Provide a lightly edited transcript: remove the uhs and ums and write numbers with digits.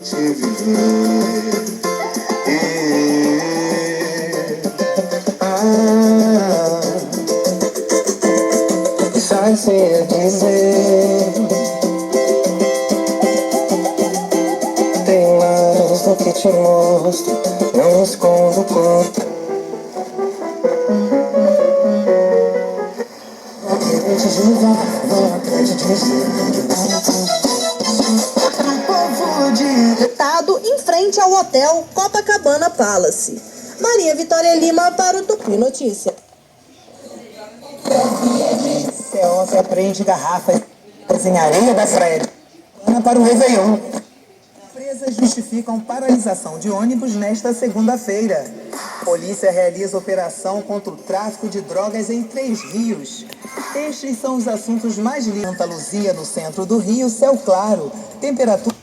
Se viver. Sai dizer, tem mais do que te mostro, não escondo o corpo. Estado em frente ao hotel Copacabana Palace. Maria Vitória Lima para o Tupi Notícia. Se apreende garrafas em areia da praia para o Réveillon. Empresas justificam paralisação de ônibus nesta segunda-feira. Polícia realiza operação contra o tráfico de drogas em 3 rios. Estes são os assuntos mais lidos. Santa Luzia, no centro do Rio, céu claro. Temperatura...